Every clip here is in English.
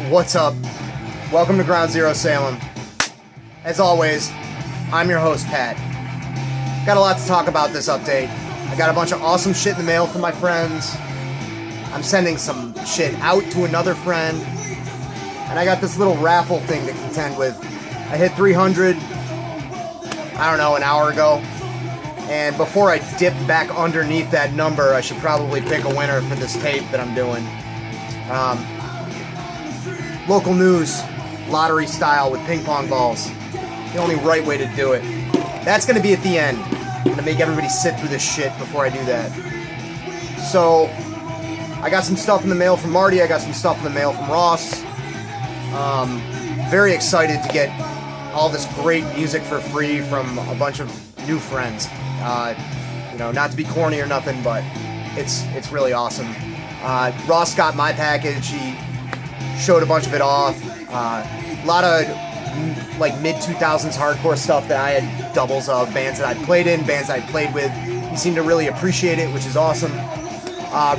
What's up? Welcome to Ground Zero Salem. As always, I'm your host, Pat. Got a lot to talk about this update. I got a bunch of awesome shit in the mail from my friends. I'm sending some shit out to another friend. And I got this little raffle thing to contend with. I hit 300, I don't know, an hour ago. And before I dip back underneath that number, I should probably pick a winner for this tape that I'm doing. Local news, lottery style with ping pong balls. The only right way to do it. That's going to be at the end. I'm going to make everybody sit through this shit before I do that. So, I got some stuff in the mail from Marty. I got some stuff in the mail from Ross. Very excited to get all this great music for free from a bunch of new friends. You know, not to be corny or nothing, but it's really awesome. Ross got my package. He showed a bunch of it off. A lot of like mid-2000s hardcore stuff that I had doubles of, bands that I'd played in, bands I'd played with. He seemed to really appreciate it, which is awesome.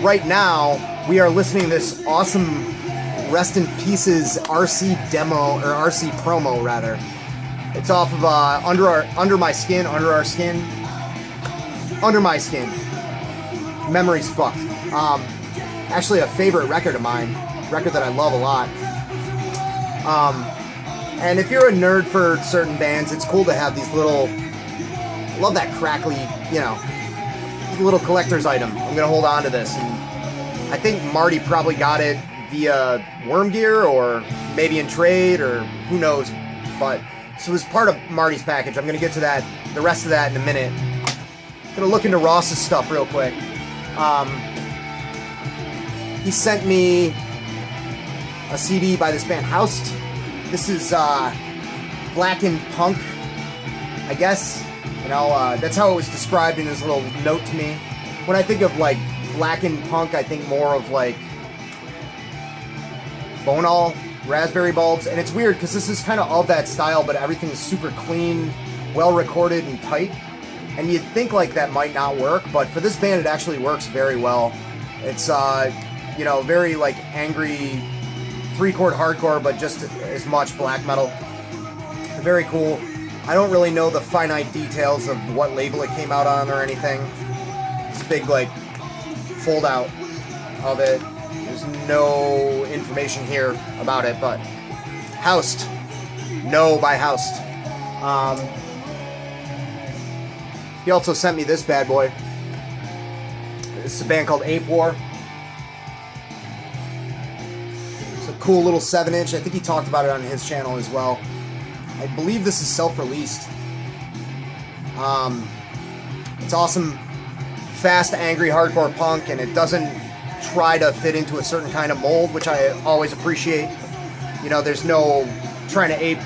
Right now, we are listening to this awesome Rest in Pieces RC demo, or RC promo rather. It's off of Under My Skin. Memory's fucked. Actually a favorite record of mine. Record that I love a lot. And if you're a nerd for certain bands, it's cool to have these little, I love that crackly, you know, little collector's item. I'm gonna hold on to this, and I think Marty probably got it via Worm Gear, or maybe in trade, or who knows, but so it was part of Marty's package. I'm gonna get to that, the rest of that in a minute. I'm gonna look into Ross's stuff real quick. He sent me a CD by this band Haust. This is Blackened Punk, I guess. You know, that's how it was described in his little note to me. When I think of like Blackened Punk, I think more of like Bonal, Raspberry Bulbs, and it's weird because this is kind of that style, but everything is super clean, well recorded, and tight. And you'd think like that might not work, but for this band, it actually works very well. It's you know, very like angry 3-chord hardcore, but just as much black metal. Very cool. I don't really know the finite details of what label it came out on or anything. It's a big like fold out of it. There's no information here about it, but Haust. No by Haust. He also sent me this bad boy. It's a band called Ape War. Cool little 7-inch. I think he talked about it on his channel as well. I believe this is self-released. It's awesome, fast, angry, hardcore punk, and it doesn't try to fit into a certain kind of mold, which I always appreciate. You know, there's no trying to ape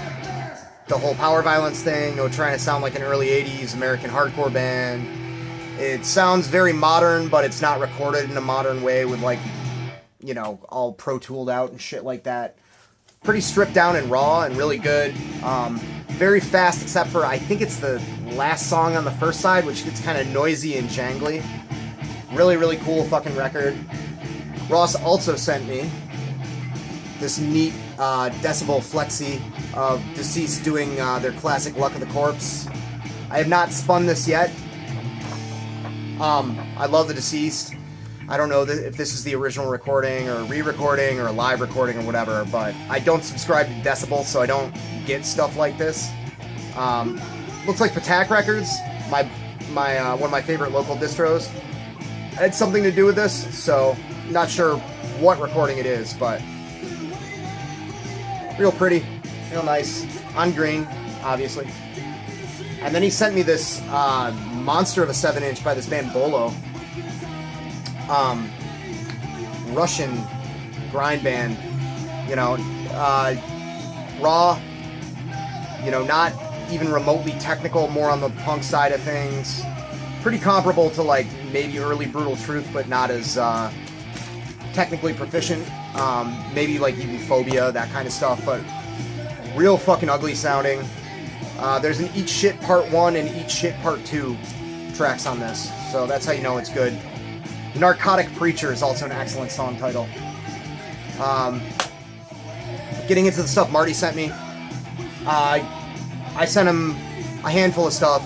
the whole power violence thing, no trying to sound like an early 80s American hardcore band. It sounds very modern, but it's not recorded in a modern way with like, you know, all Pro Tooled out and shit like that. Pretty stripped down and raw and really good. Very fast, except for I think it's the last song on the first side, which gets kind of noisy and jangly. Really, really cool fucking record. Ross also sent me this neat decibel flexi of Deceased doing their classic Luck of the Corpse. I have not spun this yet. I love the Deceased. I don't know if this is the original recording or re-recording or a live recording or whatever, but I don't subscribe to Decibel, so I don't get stuff like this. Looks like Patak Records, my one of my favorite local distros, had something to do with this, so not sure what recording it is, but real pretty, real nice, on green, obviously. And then he sent me this monster of a 7-inch by this band Bolo. Russian grind band, you know, raw, you know, not even remotely technical, more on the punk side of things. Pretty comparable to like maybe early Brutal Truth, but not as technically proficient. Maybe like even Phobia, that kind of stuff, but real fucking ugly sounding. There's an Eat Shit Part 1 and Eat Shit Part 2 tracks on this, so that's how you know it's good. Narcotic Preacher is also an excellent song title. getting into the stuff Marty sent me. I sent him a handful of stuff.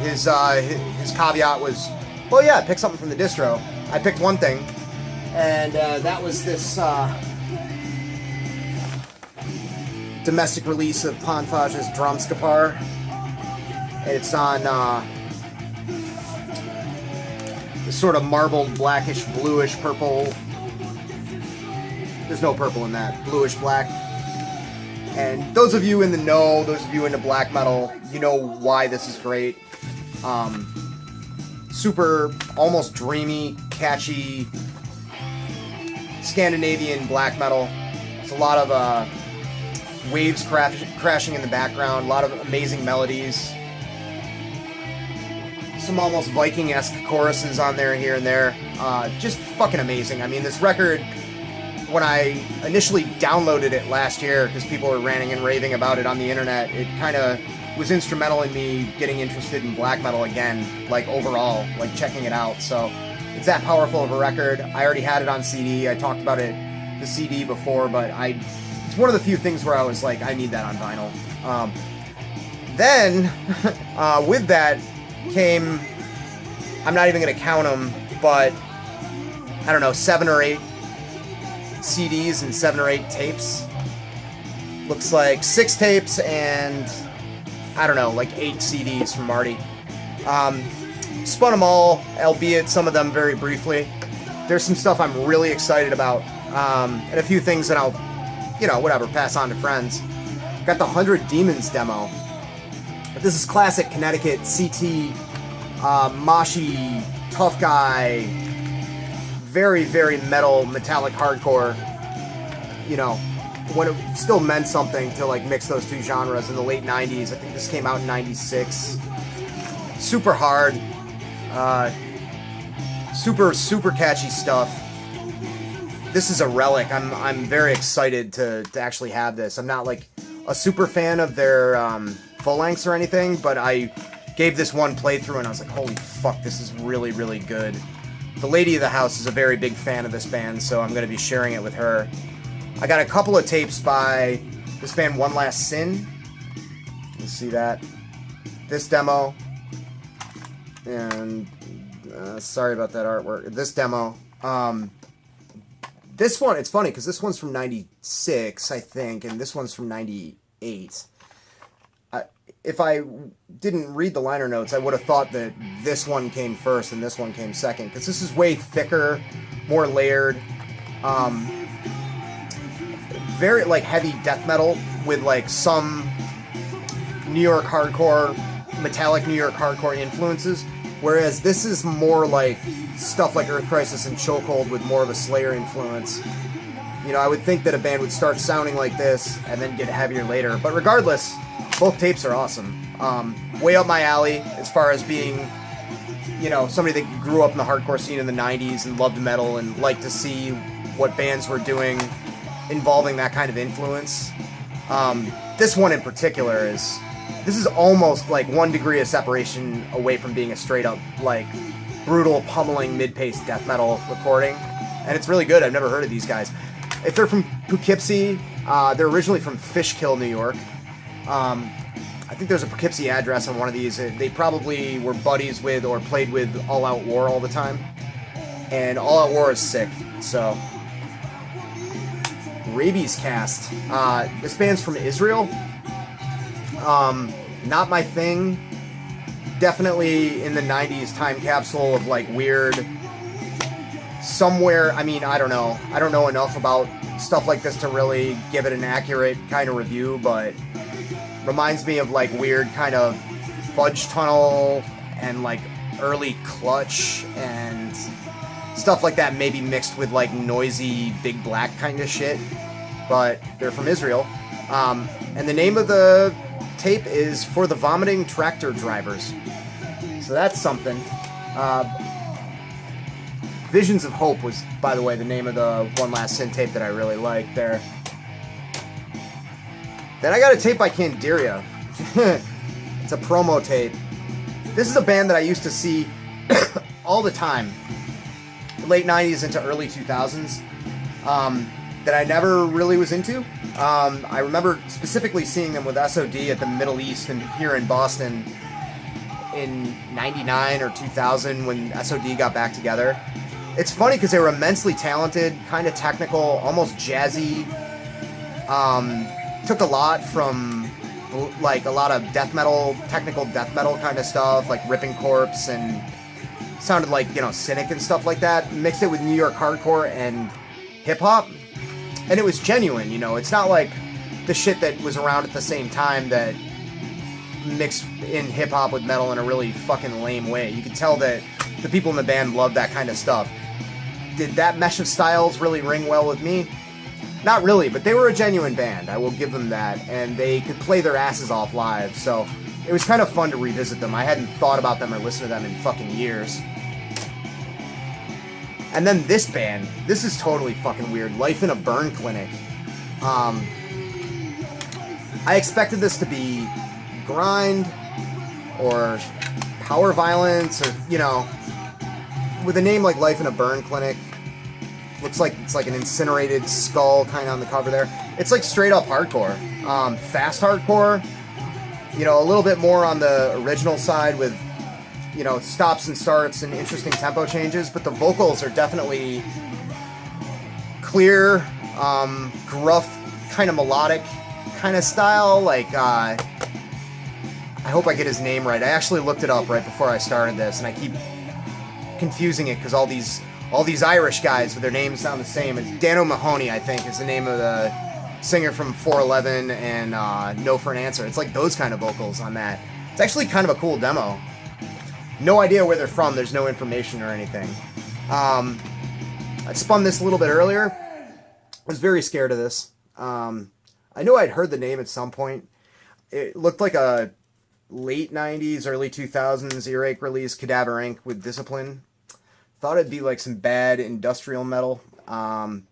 His caveat was, well, yeah, pick something from the distro. I picked one thing, and that was this domestic release of Ponfage's Drumskapar. It's on this sort of marbled, blackish, bluish purple. There's no purple in that. Bluish black. And those of you in the know, those of you into black metal, you know why this is great. Super, almost dreamy, catchy, Scandinavian black metal. It's a lot of waves crashing in the background, a lot of amazing melodies. Some almost Viking-esque choruses on there here and there. Just fucking amazing. I mean, this record, when I initially downloaded it last year, because people were ranting and raving about it on the internet, it kind of was instrumental in me getting interested in black metal again, like overall, like checking it out. So it's that powerful of a record. I already had it on CD. I talked about it, the CD before, but it's one of the few things where I was like, I need that on vinyl. Then, with that came, I'm not even going to count them, but I don't know, 7 or 8 CDs and 7 or 8 tapes. Looks like 6 tapes and, I don't know, like 8 CDs from Marty. Spun them all, albeit some of them very briefly. There's some stuff I'm really excited about, and a few things that I'll, whatever, pass on to friends. Got the 100 Demons demo. This is classic Connecticut CT, moshy, tough guy, very, very metal, metallic hardcore. When it still meant something to like mix those two genres in the late 90s. I think this came out in 96. Super hard, super catchy stuff. This is a relic. I'm very excited to actually have this. I'm not like a super fan of their full lengths or anything, but I gave this one playthrough and I was like, holy fuck, this is really, really good. The lady of the house is a very big fan of this band, so I'm going to be sharing it with her. I got a couple of tapes by this band, One Last Sin. You see that? This demo. And sorry about that artwork. This demo. This one, it's funny because this one's from 96, I think, and this one's from 98. If I didn't read the liner notes, I would have thought that this one came first and this one came second, because this is way thicker, more layered, very like heavy death metal with like some New York hardcore, metallic New York hardcore influences, whereas this is more like stuff like Earth Crisis and Chokehold with more of a Slayer influence. I would think that a band would start sounding like this and then get heavier later, but regardless, both tapes are awesome. Way up my alley as far as being, somebody that grew up in the hardcore scene in the 90s and loved metal and liked to see what bands were doing involving that kind of influence. This one in particular this is almost like 1 degree of separation away from being a straight up, like, brutal, pummeling, mid-paced death metal recording. And it's really good. I've never heard of these guys. If they're from Poughkeepsie, they're originally from Fishkill, New York. I think there's a Poughkeepsie address on one of these. They probably were buddies with or played with All Out War all the time. And All Out War is sick, so... Rabies Caste. This band's from Israel. Not my thing. Definitely in the 90s time capsule of like weird... Somewhere, I mean, I don't know. I don't know enough about stuff like this to really give it an accurate kind of review, but reminds me of like weird kind of Fudge Tunnel and like early Clutch and stuff like that, maybe mixed with like noisy Big Black kind of shit. But they're from Israel. And the name of the tape is For the Vomiting Tractor Drivers. So that's something. Visions of Hope was, by the way, the name of the One Last Sin tape that I really liked there. Then I got a tape by Candiria. It's a promo tape. This is a band that I used to see all the time. Late 90s into early 2000s. that I never really was into. I remember specifically seeing them with SOD at the Middle East and here in Boston in 99 or 2000 when SOD got back together. It's funny because they were immensely talented, kind of technical, almost jazzy. Took a lot from like a lot of death metal, technical death metal kind of stuff, like Ripping Corpse, and sounded like, you know, Cynic and stuff like that. Mixed it with New York hardcore and hip hop, and it was genuine. You know, it's not like the shit that was around at the same time that mixed in hip hop with metal in a really fucking lame way. You could tell that the people in the band loved that kind of stuff. Did that mesh of styles really ring well with me? Not really, but they were a genuine band. I will give them that, and they could play their asses off live, so it was kind of fun to revisit them. I hadn't thought about them or listened to them in fucking years. And then this band, this is totally fucking weird. Life in a Burn Clinic. I expected this to be grind or power violence, or, you know, with a name like Life in a Burn Clinic. Looks like it's like an incinerated skull kind of on the cover there. It's like straight up hardcore. Fast hardcore. You know, a little bit more on the original side with, you know, stops and starts and interesting tempo changes, but the vocals are definitely clear, gruff, kind of melodic kind of style. Like, I hope I get his name right. I actually looked it up right before I started this, and I keep confusing it because all these Irish guys with their names sound the same. It's Dan O'Mahony, I think, is the name of the singer from 411 and No for an Answer. It's like those kind of vocals on that. It's actually kind of a cool demo. No idea where they're from. There's no information or anything. I spun this a little bit earlier. I was very scared of this. I knew I'd heard the name at some point. It looked like a late 90s, early 2000s earache release, Cadaver Inc. with Discipline. Thought it'd be like some bad industrial metal. And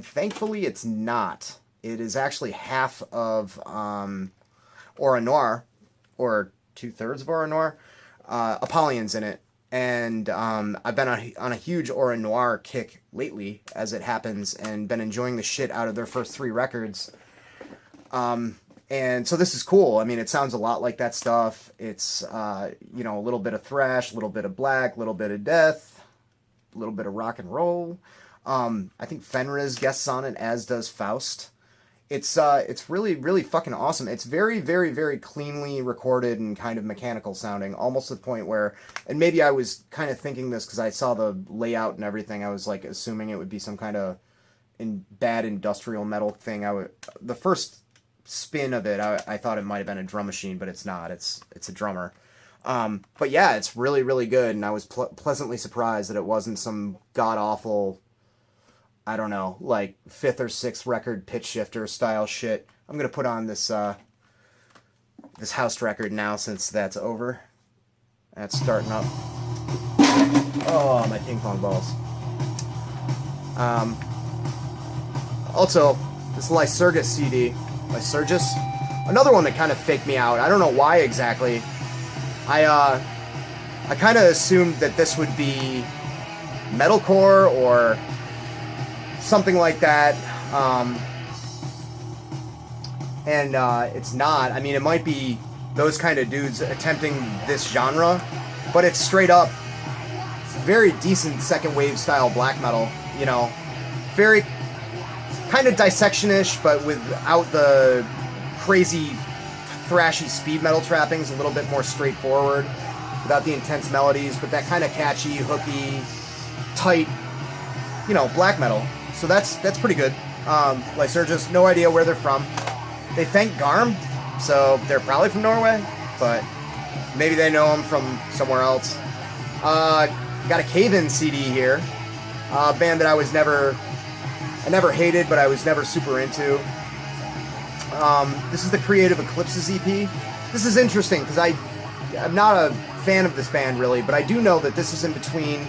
thankfully it's not. It is actually half of Aura Noir, or 2/3 of Aura Noir. Apollyon's in it, and I've been on a huge Aura Noir kick lately, as it happens, and been enjoying the shit out of their first 3 records. And so this is cool. I mean, it sounds a lot like that stuff. It's, you know, a little bit of thrash, a little bit of black, a little bit of death, a little bit of rock and roll. I think Fenriz guests on it, as does Faust. It's really, really fucking awesome. It's very, very, very cleanly recorded and kind of mechanical sounding, almost to the point where, and maybe I was kind of thinking this because I saw the layout and everything, I was like assuming it would be some kind of bad industrial metal thing. The first spin of it, I thought it might have been a drum machine, but it's not. It's a drummer. But yeah, it's really, really good, and I was pleasantly surprised that it wasn't some god-awful, I don't know, like 5th or 6th record pitch shifter style shit. I'm gonna put on this this Haust record now since that's over. That's starting up. Oh, my ping pong balls. Also, this Lycurgus CD. Lycurgus? Another one that kind of faked me out. I don't know why exactly. I kind of assumed that this would be metalcore or something like that, and it's not. I mean, it might be those kind of dudes attempting this genre, but it's straight up very decent second wave style black metal, you know, very kind of dissection-ish, but without the crazy thrashy speed metal trappings, a little bit more straightforward, without the intense melodies, but that kind of catchy, hooky, tight, you know, black metal. So that's pretty good. Lycurgus, no idea where they're from. They thank Garm, so they're probably from Norway, but maybe they know them from somewhere else. Got a Cave-In CD here. A band that I never hated, but I was never super into. This is the Creative Eclipses EP. This is interesting, because I'm not a fan of this band, really, but I do know that this is in between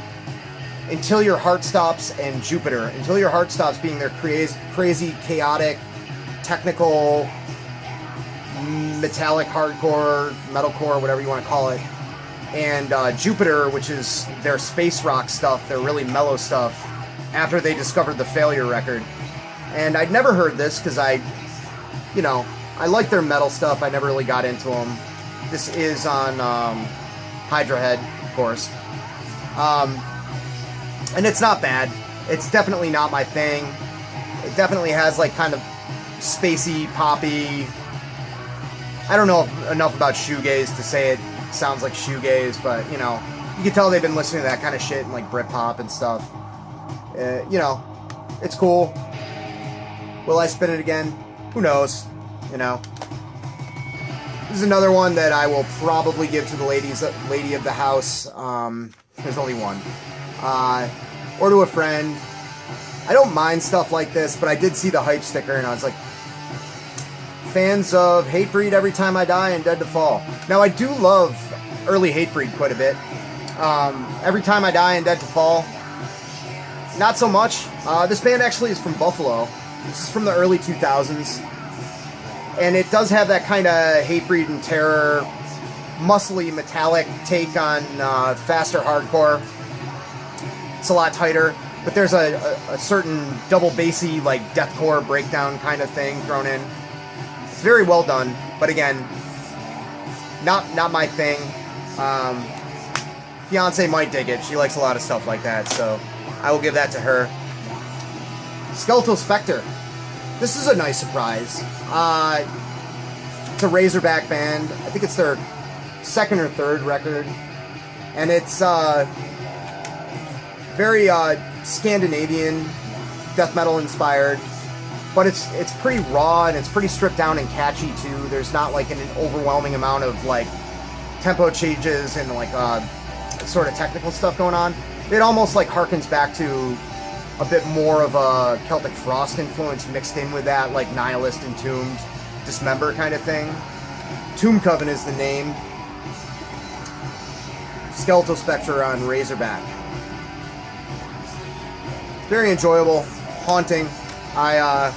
Until Your Heart Stops and Jupiter. Until Your Heart Stops being their crazy, chaotic, technical, metallic, hardcore, metalcore, whatever you want to call it. And Jupiter, which is their space rock stuff, their really mellow stuff, after they discovered the Failure record. And I'd never heard this because I like their metal stuff. I never really got into them. This is on Hydra Head, of course. And it's not bad. It's definitely not my thing. It definitely has like kind of spacey, poppy. I don't know enough about shoegaze to say it sounds like shoegaze, but you can tell they've been listening to that kind of shit and like Britpop and stuff. It's cool. Will I spin it again? Who knows? This is another one that I will probably give to the lady of the house. There's only one. Or to a friend. I don't mind stuff like this, but I did see the hype sticker and I was like, fans of Hatebreed, Every Time I Die, and Dead to Fall. Now I do love early Hatebreed quite a bit. Every Time I Die and Dead to Fall, not so much. This band actually is from Buffalo. This is from the early 2000s. And it does have that kind of Hatebreed and Terror, muscly, metallic take on faster hardcore. It's a lot tighter, but there's a certain double bassy, like deathcore breakdown kind of thing thrown in. It's very well done, but again, not my thing. Fiance might dig it. She likes a lot of stuff like that, so I will give that to her. Skeletal Spectre. This is a nice surprise. It's a Razorback band. I think it's their second or third record. And it's very Scandinavian, death metal inspired. But it's pretty raw and it's pretty stripped down and catchy too. There's not like an overwhelming amount of like tempo changes and like sort of technical stuff going on. It almost like harkens back to a bit more of a Celtic Frost influence mixed in with that, like Nihilist, Entombed, Dismember kind of thing. Tomb Coven is the name. Skeletal Spectre on Razorback. Very enjoyable, haunting. I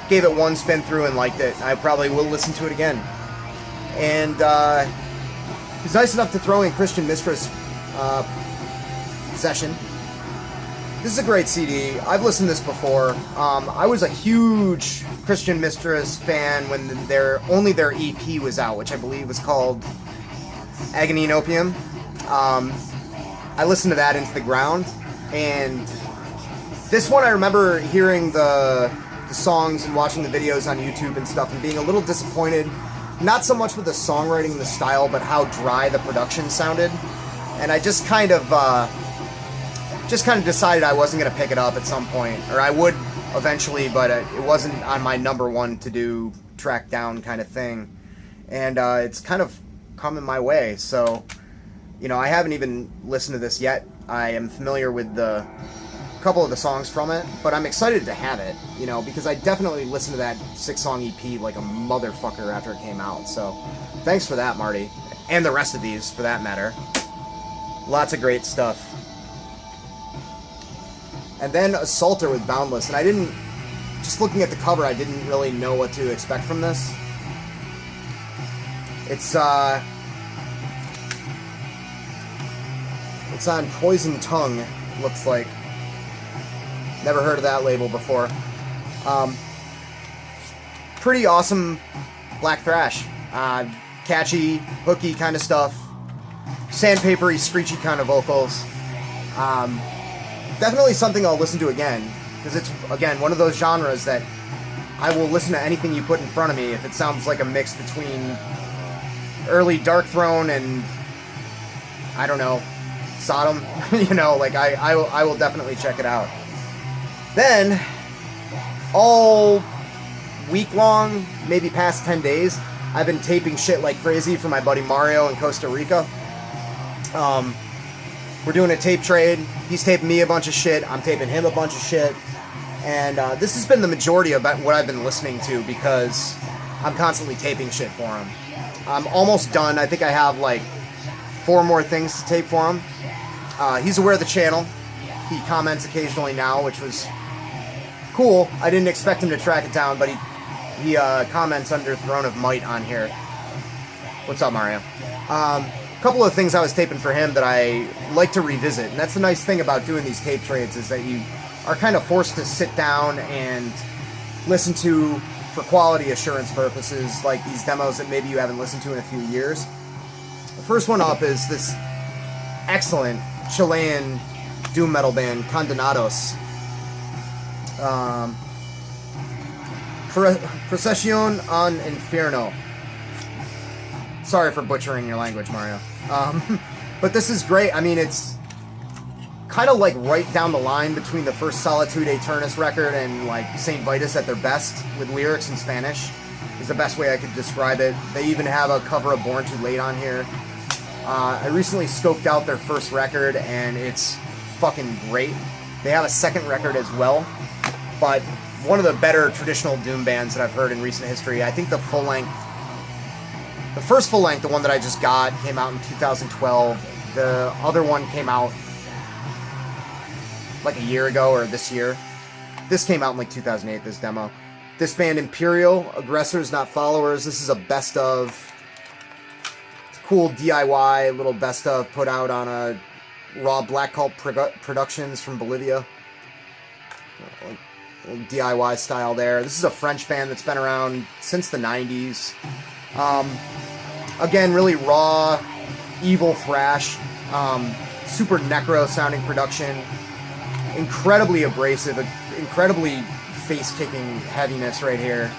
gave it one spin through and liked it. I probably will listen to it again. And he's nice enough to throw in Christian Mistress Session. This is a great CD. I've listened to this before. I was a huge Christian Mistress fan when only their EP was out, which I believe was called Agony and Opium. I listened to that into the ground, and this one I remember hearing the songs and watching the videos on YouTube and stuff and being a little disappointed, not so much with the songwriting and the style, but how dry the production sounded. And I just kind of decided I wasn't going to pick it up at some point, or I would eventually, but it wasn't on my number one to-do track down kind of thing. And it's kind of coming my way, so I haven't even listened to this yet. I am familiar with a couple of the songs from it, but I'm excited to have it, because I definitely listened to that 6-song EP like a motherfucker after it came out. So thanks for that, Marty, and the rest of these for that matter. Lots of great stuff. And then Assaulter with Boundless, and just looking at the cover, I didn't really know what to expect from this. It's on Poison Tongue, looks like. Never heard of that label before. Pretty awesome black thrash. Catchy, hooky kind of stuff. Sandpapery, screechy kind of vocals. Definitely something I'll listen to again, because it's, again, one of those genres that I will listen to anything you put in front of me if it sounds like a mix between early Dark Throne and, I don't know, Sodom. I will definitely check it out. Then, all week long, maybe past 10 days, I've been taping shit like crazy for my buddy Mario in Costa Rica. We're doing a tape trade. He's taping me a bunch of shit. I'm taping him a bunch of shit. And this has been the majority of what I've been listening to because I'm constantly taping shit for him. I'm almost done. I think I have like 4 more things to tape for him. He's aware of the channel. He comments occasionally now, which was cool. I didn't expect him to track it down, but he comments under Throne of Might on here. What's up, Mario? Couple of things I was taping for him that I like to revisit, and that's the nice thing about doing these tape trades is that you are kind of forced to sit down and listen to, for quality assurance purposes, like these demos that maybe you haven't listened to in a few years. The first one up is this excellent Chilean doom metal band, Condenados. Procesión an Infierno. Sorry for butchering your language, Mario. But this is great. I mean, it's kind of like right down the line between the first Solitude Aeternus record and like Saint Vitus at their best, with lyrics in Spanish, is the best way I could describe it. They even have a cover of Born Too Late on here. I recently scoped out their first record, and it's fucking great. They have a second record as well, but one of the better traditional doom bands that I've heard in recent history. I think the first full length, the one that I just got, came out in 2012. The other one came out like a year ago, or this year. This came out in like 2008, this demo. This band, Imperial, Aggressors Not Followers. This is a best of. It's a cool DIY little best of put out on a Raw Black Cult Productions from Bolivia. Like, little DIY style there. This is a French band that's been around since the 90s. Again, really raw, evil thrash. Super necro sounding production. Incredibly abrasive, incredibly face-kicking heaviness right here.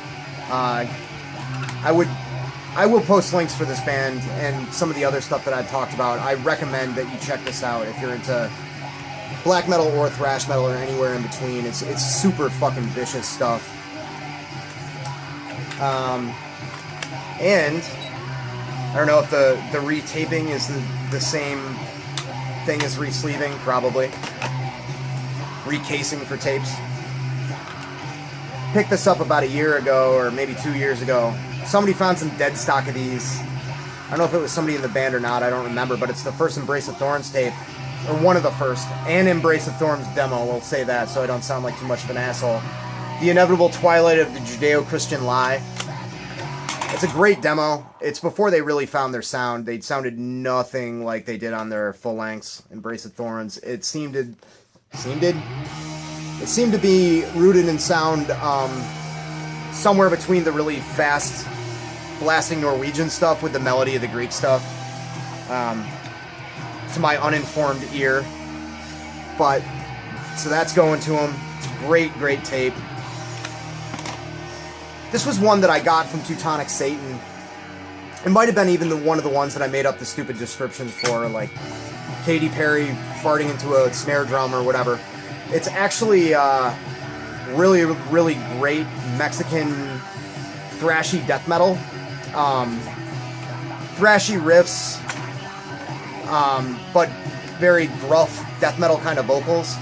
I will post links for this band and some of the other stuff that I've talked about. I recommend that you check this out if you're into black metal or thrash metal or anywhere in between. It's super fucking vicious stuff. And I don't know if the retaping is the same thing as resleeving, probably. Recasing for tapes. Picked this up about a year ago, or maybe 2 years ago. Somebody found some dead stock of these. I don't know if it was somebody in the band or not, I don't remember, but it's the first Embrace of Thorns tape, or one of the first, and Embrace of Thorns demo, we'll say that so I don't sound like too much of an asshole. The Inevitable Twilight of the Judeo-Christian Lie. It's a great demo. It's before they really found their sound. They sounded nothing like they did on their full lengths, Embrace of Thorns. It seemed to be rooted in sound somewhere between the really fast blasting Norwegian stuff with the melody of the Greek stuff, to my uninformed ear. But so that's going to them. It's a great tape. This was one that I got from Teutonic Satan. It might have been even one of the ones that I made up the stupid descriptions for, like Katy Perry farting into a snare drum or whatever. It's actually really great Mexican thrashy death metal. Thrashy riffs, but very gruff death metal kind of vocals.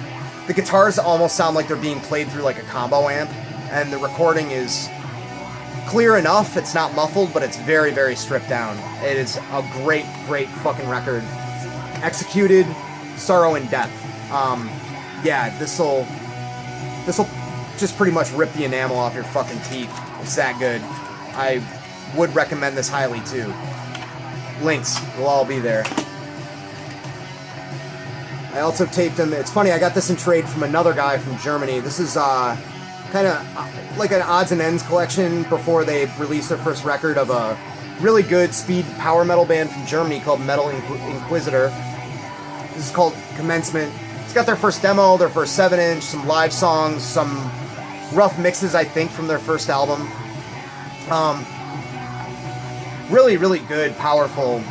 The guitars almost sound like they're being played through like a combo amp, and the recording is clear enough. It's not muffled, but it's very stripped down. It is a great fucking record. Executed, Sorrow and Death. Yeah, this'll just pretty much rip the enamel off your fucking teeth. It's that good. I would recommend this highly too. Links will all be there. I also taped them. It's funny, I got this in trade from another guy from Germany. This is kind of like an odds and ends collection before they released their first record of a really good speed power metal band from Germany called Metal Inquisitor. This is called Commencement. It's got their first demo, their first 7-inch, some live songs, some rough mixes, I think, from their first album. Really good, powerful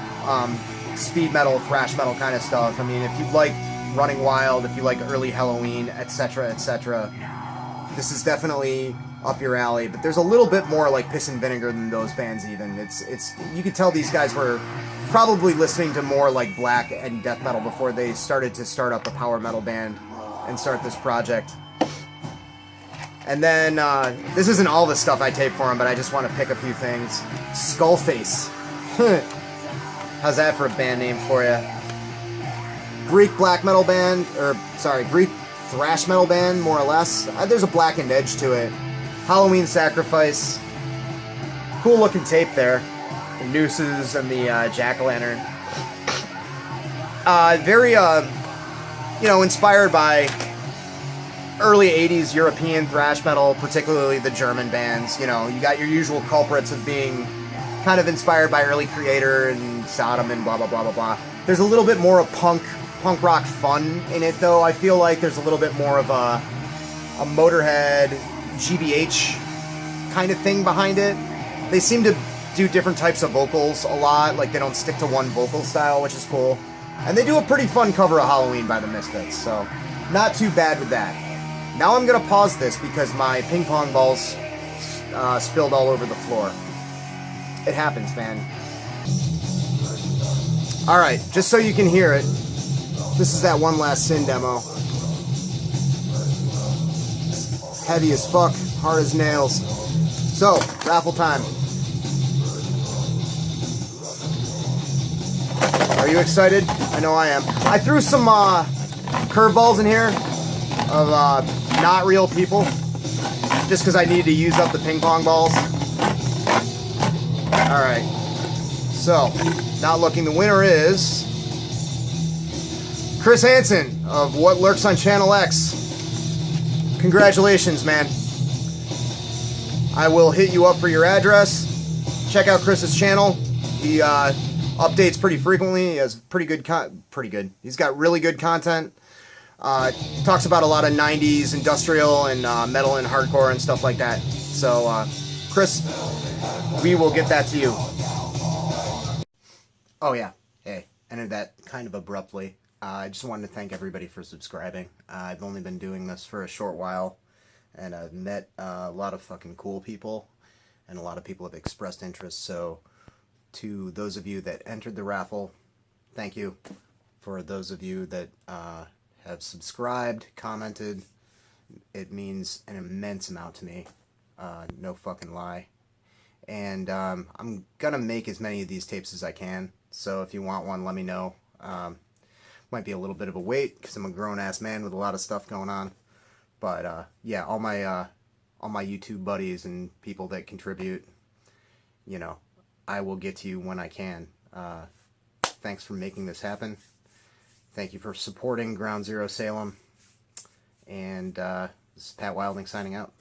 speed metal, thrash metal kind of stuff. I mean, if you like Running Wild, if you like early Halloween, etc., this is definitely up your alley. But there's a little bit more like Piss and Vinegar than those bands even. It's you could tell these guys were probably listening to more like black and death metal before they started to start up a power metal band and start this project. And then, this isn't all the stuff I taped for them, but I just want to pick a few things. Skullface. How's that for a band name for you? Greek black metal band, Greek thrash metal band, more or less. There's a blackened edge to it. Halloween Sacrifice. Cool looking tape there. The nooses and the jack-o'-lantern. Very, inspired by early 80s European thrash metal, particularly the German bands. You know, you got your usual culprits of being kind of inspired by early Creator and Sodom and blah, blah, blah, blah, blah. There's a little bit more of punk rock fun in it, though. I feel like there's a little bit more of a Motorhead, GBH kind of thing behind it. They seem to do different types of vocals a lot. Like, they don't stick to one vocal style, which is cool. And they do a pretty fun cover of Halloween by the Misfits, so not too bad with that. Now I'm going to pause this because my ping pong balls spilled all over the floor. It happens, man. Alright, just so you can hear it, this is that One Last Sin demo. Heavy as fuck, hard as nails. So, raffle time. Are you excited? I know I am. I threw some curveballs in here of not real people, just because I needed to use up the ping pong balls. Alright, so, not looking. The winner is Chris Hansen of What Lurks on Channel X. Congratulations, man. I will hit you up for your address. Check out Chris's channel. He updates pretty frequently. He has pretty good. He's got really good content. Talks about a lot of 90s industrial and metal and hardcore and stuff like that. So, Chris, we will get that to you. Oh, yeah. Hey, ended that kind of abruptly. I just wanted to thank everybody for subscribing. I've only been doing this for a short while, and I've met a lot of fucking cool people, and a lot of people have expressed interest. So, to those of you that entered the raffle, thank you. For those of you that have subscribed, commented, it means an immense amount to me. No fucking lie. And I'm gonna make as many of these tapes as I can. So if you want one, let me know. Might be a little bit of a wait because I'm a grown-ass man with a lot of stuff going on. But yeah, all my YouTube buddies and people that contribute, you know, I will get to you when I can. Thanks for making this happen. Thank you for supporting Ground Zero Salem. And this is Pat Wilding signing out.